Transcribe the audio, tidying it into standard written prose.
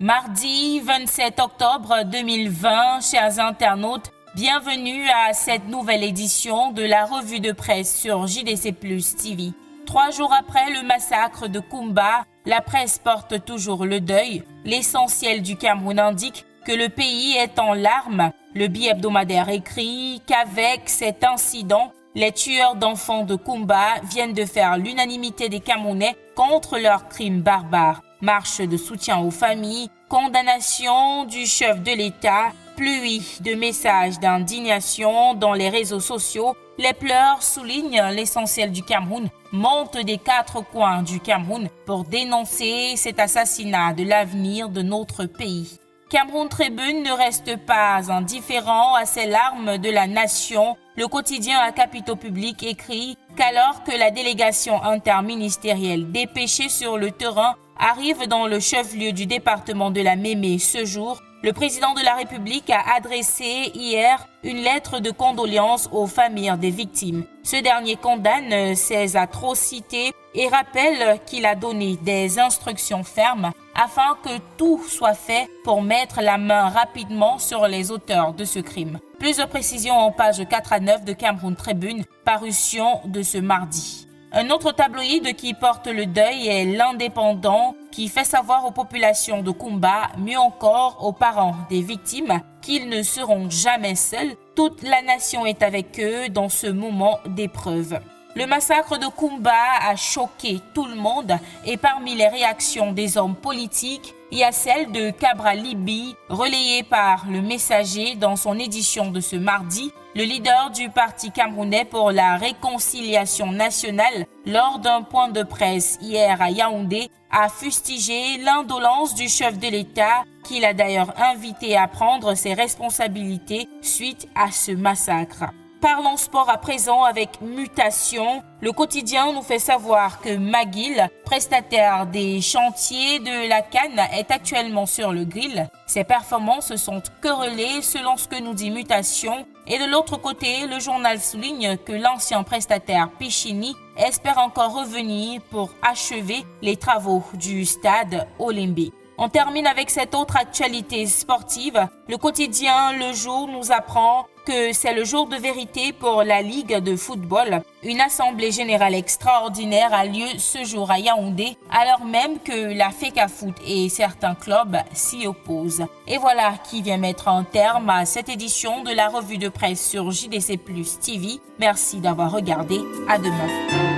Mardi 27 octobre 2020, chers internautes, bienvenue à cette nouvelle édition de la revue de presse sur JDC Plus TV. 3 jours après le massacre de Kumba, la presse porte toujours le deuil. L'essentiel du Cameroun indique que le pays est en larmes. Le bi-hebdomadaire écrit qu'avec cet incident, les tueurs d'enfants de Kumba viennent de faire l'unanimité des Camerounais contre leurs crimes barbares. Marche de soutien aux familles, condamnation du chef de l'État, pluie de messages d'indignation dans les réseaux sociaux. Les pleurs soulignent l'essentiel du Cameroun, montent des 4 coins du Cameroun pour dénoncer cet assassinat de l'avenir de notre pays. Cameroun Tribune ne reste pas indifférent à ces larmes de la nation. Le quotidien à capitaux publics écrit qu'alors que la délégation interministérielle dépêchée sur le terrain arrive dans le chef-lieu du département de la Mémé ce jour, le président de la République a adressé hier une lettre de condoléances aux familles des victimes. Ce dernier condamne ces atrocités et rappelle qu'il a donné des instructions fermes afin que tout soit fait pour mettre la main rapidement sur les auteurs de ce crime. Plus de précisions en pages 4 à 9 de Cameroun Tribune, parution de ce mardi. Un autre tabloïd qui porte le deuil est l'Indépendant, qui fait savoir aux populations de Kumba, mieux encore aux parents des victimes, qu'ils ne seront jamais seuls. Toute la nation est avec eux dans ce moment d'épreuve. Le massacre de Kumba a choqué tout le monde et parmi les réactions des hommes politiques, il y a celle de Cabra Libi, relayée par Le Messager dans son édition de ce mardi. Le leader du Parti camerounais pour la réconciliation nationale, lors d'un point de presse hier à Yaoundé, a fustigé l'indolence du chef de l'État, qu'il a d'ailleurs invité à prendre ses responsabilités suite à ce massacre. Parlons sport à présent avec Mutation. Le quotidien nous fait savoir que McGill, prestataire des chantiers de la CAN, est actuellement sur le grill. Ses performances sont querellées selon ce que nous dit Mutation. Et de l'autre côté, le journal souligne que l'ancien prestataire Pichini espère encore revenir pour achever les travaux du stade olympique. On termine avec cette autre actualité sportive. Le quotidien Le Jour nous apprend que c'est le jour de vérité pour la Ligue de football. Une assemblée générale extraordinaire a lieu ce jour à Yaoundé, alors même que la FECAFOOT et certains clubs s'y opposent. Et voilà qui vient mettre un terme à cette édition de la revue de presse sur JDC Plus TV. Merci d'avoir regardé. À demain.